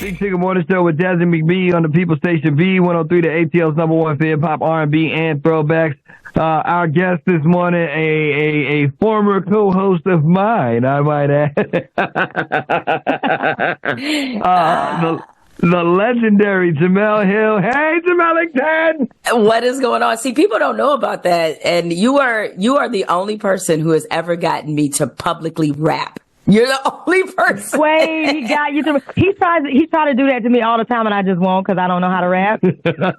Big Tigger Morning Show with Jasmine McBee on the People Station V103, the ATL's number one for hip hop, R&B, and throwbacks. Our guest this morning, a former co-host of mine, I might add. The legendary Jemele Hill. Hey, Jemele. What is going on? See, people don't know about that, and you are the only person who has ever gotten me to publicly rap. You're the only person. Wait, he got you to. He tries to do that to me all the time, and I just won't because I don't know how to rap.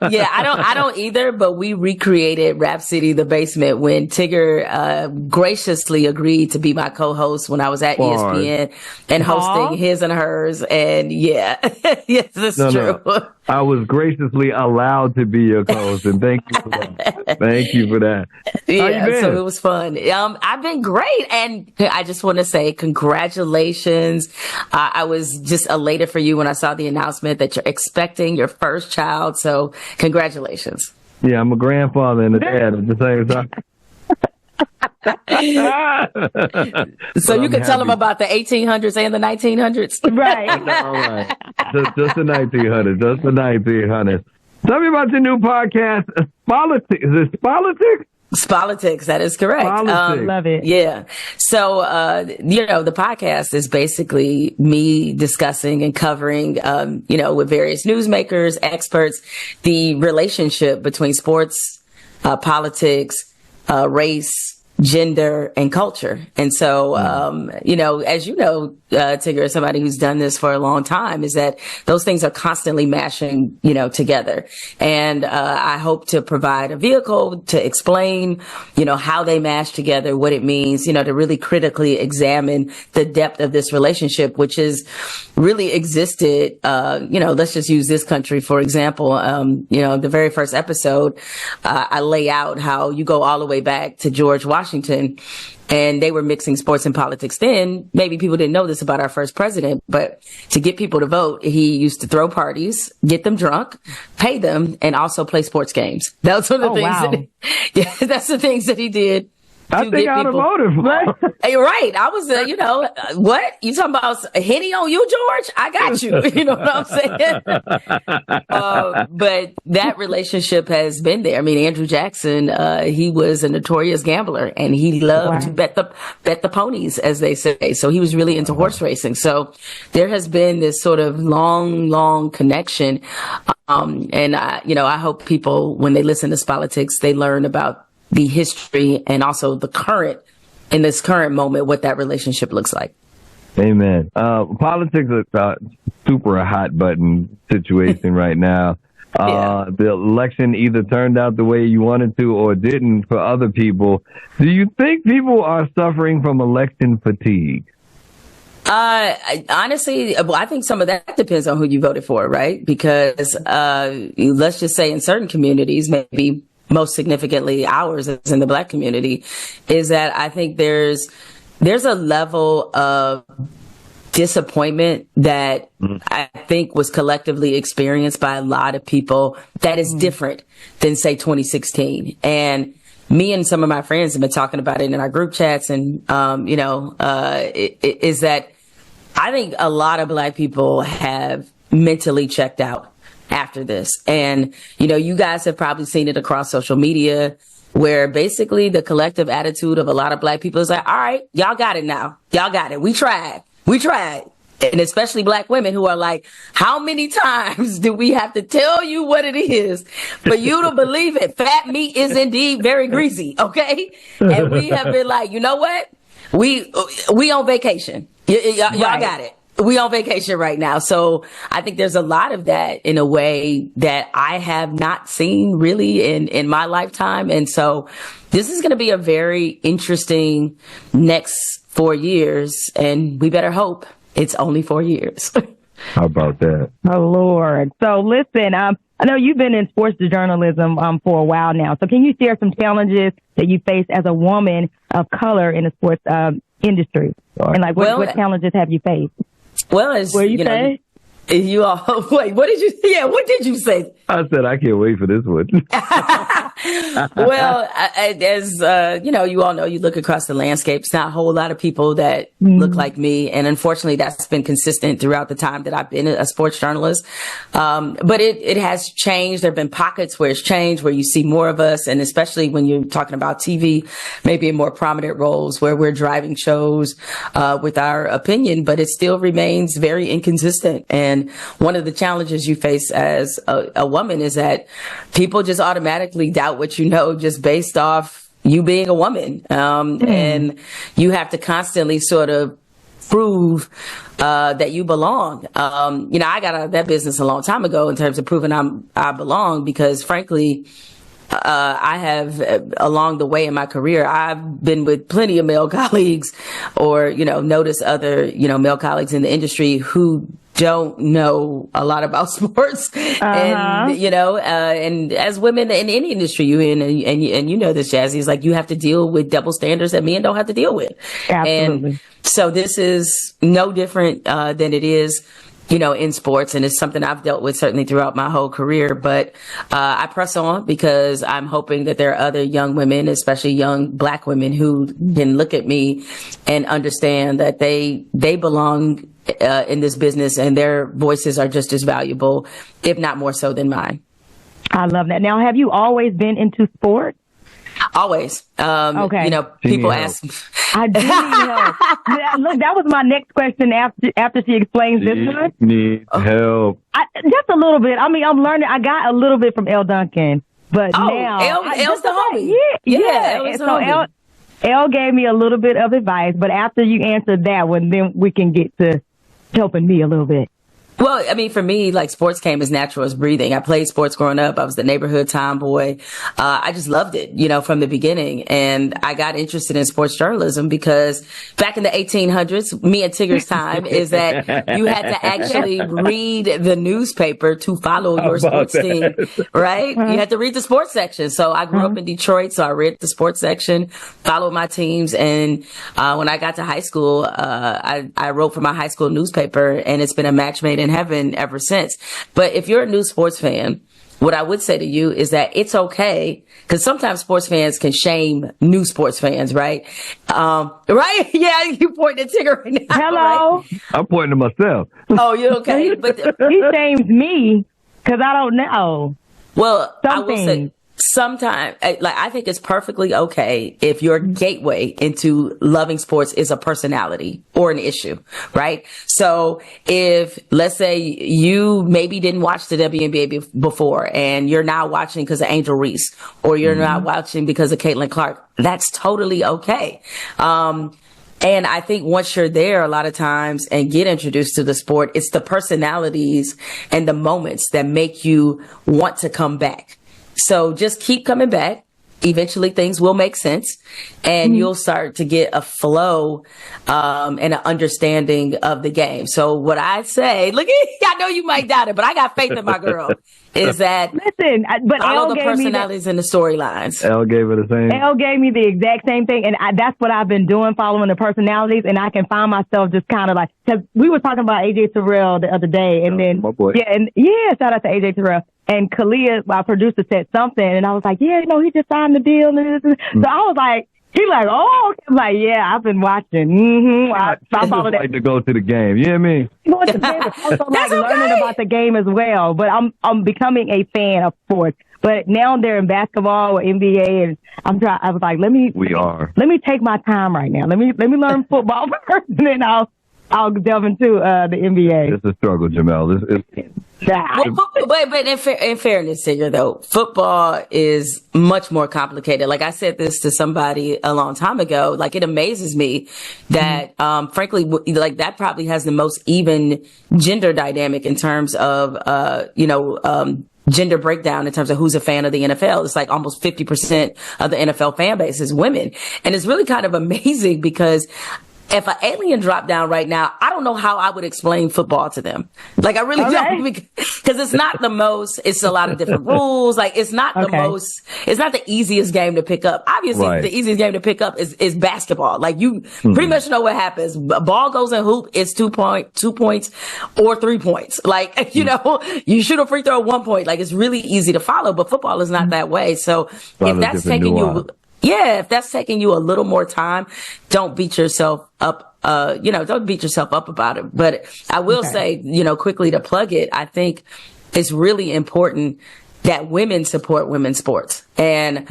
Yeah, I don't either. But we recreated Rap City, the basement, when Tigger graciously agreed to be my co-host when I was at ESPN and hosting his and hers. And yeah, yes, that's true. No. I was graciously allowed to be your co-host, and thank you for that. Thank you for that. Yeah, so it was fun. I've been great, and I just want to say congratulations. I was just elated for you when I saw the announcement that you're expecting your first child, so congratulations. Yeah, I'm a grandfather and a dad at the same time. So you can tell them about the 1800s and the 1900s. Right. All right. Just the 1900s. Just the 1900s. Tell me about your new podcast, Spolitics. Is it Spolitics? Spolitics, that is correct. Love it. Yeah. So, the podcast is basically me discussing and covering, with various newsmakers, experts, the relationship between sports, politics, race, gender, and culture. And so, as you know, Tigger, as somebody who's done this for a long time, is that those things are constantly mashing, together. And I hope to provide a vehicle to explain, how they mash together, what it means, to really critically examine the depth of this relationship, which has really existed, let's just use this country, for example. The very first episode, I lay out how you go all the way back to George Washington, and they were mixing sports and politics then. Maybe people didn't know this about our first president, but to get people to vote, he used to throw parties, get them drunk, pay them, and also play sports games. Those are the things that's the things that he did. I think I'd have voted for him. Hey, right. I was, what? You talking about Henny on you, George? I got you. You know what I'm saying? But that relationship has been there. I mean, Andrew Jackson, he was a notorious gambler, and he loved to bet the ponies, as they say. So he was really into horse racing. So there has been this sort of long connection. I hope people, when they listen to Spolitics, they learn about the history and also in this current moment, what that relationship looks like. Amen. Politics is a super hot button situation right now. The election either turned out the way you wanted to or didn't for other people. Do you think people are suffering from election fatigue? Honestly, I think some of that depends on who you voted for, right? Because let's just say in certain communities, maybe most significantly ours as in the Black community, is that I think there's a level of disappointment that I think was collectively experienced by a lot of people that is different than, say, 2016. And me and some of my friends have been talking about it in our group chats, and is that I think a lot of Black people have mentally checked out after this. And, you guys have probably seen it across social media, where basically the collective attitude of a lot of Black people is like, all right, y'all got it now. Y'all got it. We tried. And especially Black women who are like, how many times do we have to tell you what it is for you to believe it? Fat meat is indeed very greasy. Okay. And we have been like, you know what? We on vacation. Y'all got it. We on vacation right now. So I think there's a lot of that in a way that I have not seen really in my lifetime. And so this is going to be a very interesting next 4 years, and we better hope it's only 4 years. How about that? Oh, Lord. So listen, I know you've been in sports journalism for a while now. So can you share some challenges that you face as a woman of color in the sports industry? And what challenges have you faced? Well, as you say? You all wait. What did you? Yeah, what did you say? I said I can't wait for this one. Well, as you all know, you look across the landscape. It's not a whole lot of people that look like me, and unfortunately, that's been consistent throughout the time that I've been a sports journalist. But it has changed. There have been pockets where it's changed, where you see more of us, and especially when you're talking about TV, maybe in more prominent roles where we're driving shows with our opinion, but it still remains very inconsistent. And one of the challenges you face as a woman is that people just automatically doubt what you know just based off you being a woman. And you have to constantly sort of prove that you belong. I got out of that business a long time ago in terms of proving I belong, because frankly, I have, along the way in my career, I've been with plenty of male colleagues or, notice other, male colleagues in the industry who don't know a lot about sports. And, and as women in any industry you're in, and you know this, Jazzy, is like you have to deal with double standards that men don't have to deal with. Absolutely. And so this is no different than it is in sports. And it's something I've dealt with certainly throughout my whole career. But I press on because I'm hoping that there are other young women, especially young Black women, who can look at me and understand that they belong in this business, and their voices are just as valuable, if not more so, than mine. I love that. Now, have you always been into sports? Always. Okay. People ask me. I do need help. Look, that was my next question after she explains this one. Need help. Just a little bit. I mean, I'm learning. I got a little bit from Elle Duncan, but now Elle's the homie. Yeah. So Elle gave me a little bit of advice, but after you answered that one, then we can get to helping me a little bit. Well, I mean, for me, like, sports came as natural as breathing. I played sports growing up. I was the neighborhood tomboy. I just loved it, from the beginning. And I got interested in sports journalism because back in the 1800s, me and Tigger's time, is that you had to actually read the newspaper to follow your sports team, right? You had to read the sports section. So I grew up in Detroit, so I read the sports section, followed my teams. And when I got to high school, I wrote for my high school newspaper, and it's been a match made in heaven ever since. But if you're a new sports fan, what I would say to you is that it's okay, because sometimes sports fans can shame new sports fans, right? Right? Yeah, you pointing at Tigger right now. Hello. Right? I'm pointing to myself. Oh, you're okay. But he shames me because I don't know. Well, I will say, sometimes, I think it's perfectly okay if your gateway into loving sports is a personality or an issue, right? So if, let's say, you maybe didn't watch the WNBA before, and you're now watching because of Angel Reese, or you're not watching because of Caitlin Clark, that's totally okay. And I think once you're there a lot of times and get introduced to the sport, it's the personalities and the moments that make you want to come back. So just keep coming back. Eventually things will make sense, and you'll start to get a flow and an understanding of the game. So what I say, look, I know you might doubt it, but I got faith in my girl, is that listen, but follow the personalities and the storylines. Elle gave her the same. Elle gave me the exact same thing, and that's what I've been doing, following the personalities, and I can find myself just kind of like, because we were talking about AJ Terrell the other day, and then my boy. shout out to AJ Terrell. And Kalia, my producer, said something, and I was like, he just signed the deal. So I was like, he's like, oh, okay. I'm like, yeah, I've been watching. I follow that. Like to go to the game. You hear me? Going to the game, but also like learning about the game as well. But I'm becoming a fan of sports. But now they're in basketball or NBA, and I was like, let me take my time right now. Let me learn football first, and then I'll delve into the NBA. It's a struggle, Jemele. But in fairness, Tigger, though, football is much more complicated. Like I said this to somebody a long time ago. Like, it amazes me that, frankly, like that probably has the most even gender dynamic in terms of, gender breakdown in terms of who's a fan of the NFL. It's like almost 50% of the NFL fan base is women. And it's really kind of amazing because if an alien dropped down right now, I don't know how I would explain football to them. Like, I really don't, because it's not the most, it's a lot of different rules. Like, it's not the most, it's not the easiest game to pick up. Obviously, the easiest game to pick up is basketball. Like, you pretty much know what happens. A ball goes in hoop, it's 2 points or 3 points. Like, you know, you shoot a free throw 1 point. Like, it's really easy to follow, but football is not that way. So if that's taking you, if that's taking you a little more time, don't beat yourself up. Don't beat yourself up about it. But I will say, quickly to plug it, I think it's really important that women support women's sports. And,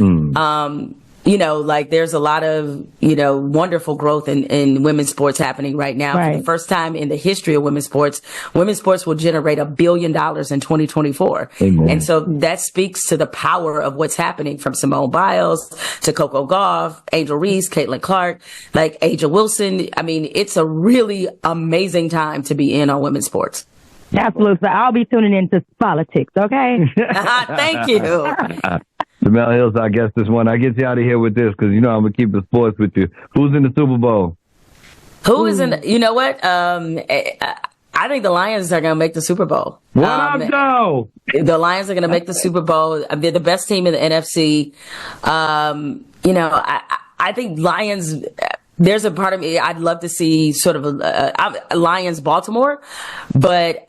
like there's a lot of, wonderful growth in women's sports happening right now. For the first time in the history of women's sports will generate $1 billion in 2024. Amen. And so that speaks to the power of what's happening, from Simone Biles to Coco Gauff, Angel Reese, Caitlin Clark, like Aja Wilson. I mean, it's a really amazing time to be in on women's sports. Absolutely. I'll be tuning into Spolitics, okay? Thank you. Jemele Hill's our guest this one. I get you out of here with this because, I'm going to keep the sports with you. Who's in the Super Bowl? Who is in, you know what? I think the Lions are going to make the Super Bowl. What up, though? The Lions are going to make the Super Bowl. They're the best team in the NFC. I think Lions, there's a part of me, I'd love to see sort of a Lions Baltimore, but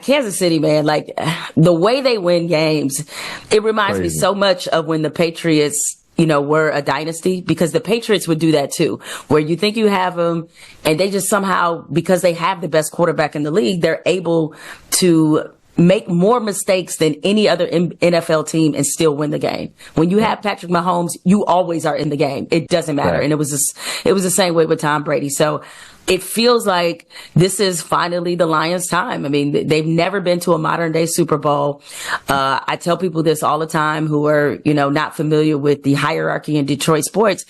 Kansas City, man, like the way they win games, it reminds me so much of when the Patriots, were a dynasty, because the Patriots would do that too, where you think you have them and they just somehow, because they have the best quarterback in the league, they're able to make more mistakes than any other NFL team and still win the game. When you have Patrick Mahomes, you always are in the game. It doesn't matter. Right. And it was the same way with Tom Brady. So it feels like this is finally the Lions' time. I mean, they've never been to a modern day Super Bowl. I tell people this all the time who are, not familiar with the hierarchy in Detroit sports.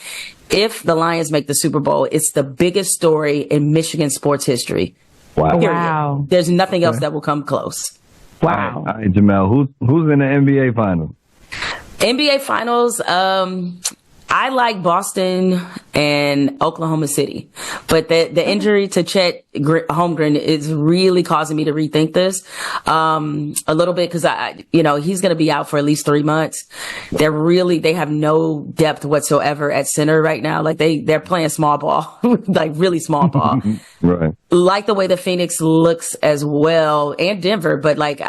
If the Lions make the Super Bowl, it's the biggest story in Michigan sports history. Wow. There's nothing else that will come close. Wow. All right, Jemele, who's in the NBA Finals? NBA Finals, I like Boston and Oklahoma City, but the injury to Chet Holmgren is really causing me to rethink this a little bit, because he's going to be out for at least 3 months. They have no depth whatsoever at center right now. Like they're playing small ball, like really small ball. Right. Like the way the Phoenix looks as well, and Denver, but like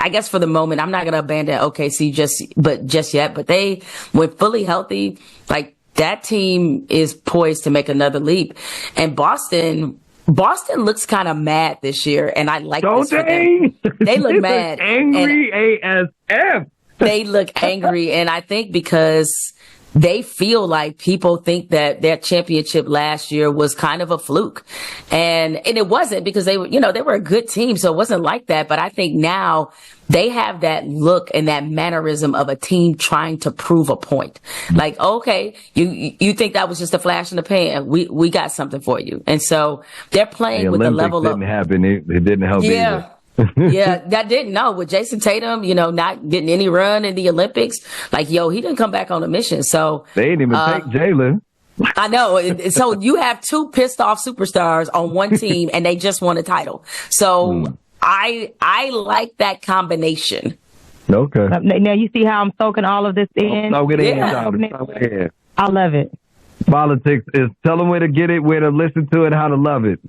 I guess for the moment, I'm not going to abandon OKC just yet, but they, when fully healthy, like that team is poised to make another leap. And Boston looks kind of mad this year, and I like this for them. They look mad. Angry ASF. They look angry, and I think because they feel like people think that their championship last year was kind of a fluke. And it wasn't, because they were a good team. So it wasn't like that. But I think now they have that look and that mannerism of a team trying to prove a point. Like, okay, you think that was just a flash in the pan. We got something for you. And so they're playing with the level of. Didn't happen. It didn't help either. Yeah, that didn't know with Jason Tatum, not getting any run in the Olympics. Like, he didn't come back on a mission. So they didn't even take Jalen. I know. So you have two pissed off superstars on one team, and they just won a title. So I like that combination. Okay. Now you see how I'm soaking all of this in. Soak it in. I love it. Politics is tell them where to get it, where to listen to it, how to love it.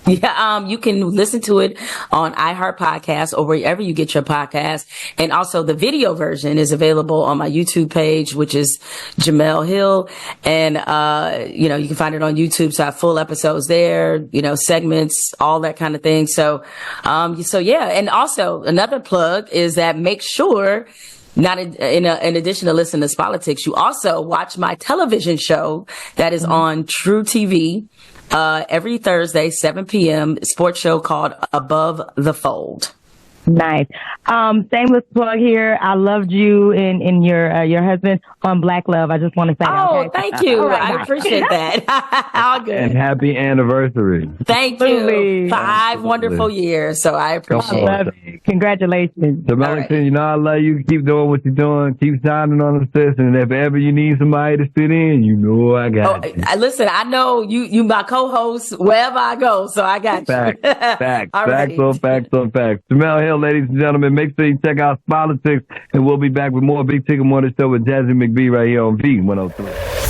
Yeah, you can listen to it on iHeart Podcast or wherever you get your podcast. And also the video version is available on my YouTube page, which is Jemele Hill. And, you can find it on YouTube. So I have full episodes there, segments, all that kind of thing. So yeah. And also another plug is that make sure, not in addition to listening to Spolitics, you also watch my television show that is on True TV. Every Thursday, 7 p.m., sports show called Above the Fold. Nice. Shameless plug here. I loved you and your husband on Black Love. I just want to say that. Oh, thank you. I appreciate that. All good. And happy anniversary. Thank you. 5 wonderful years. So I appreciate it. Congratulations. Jemele, you know I love you. Keep doing what you're doing. Keep signing on the list. And if ever you need somebody to sit in, you know I got you. Listen, I know you my co-host wherever I go, so I got you. Facts. Facts right. on facts. Jemele Hill, ladies and gentlemen, make sure you check out Spolitics, and we'll be back with more Big Tigger Morning Show with Jazzy McBee right here on V103.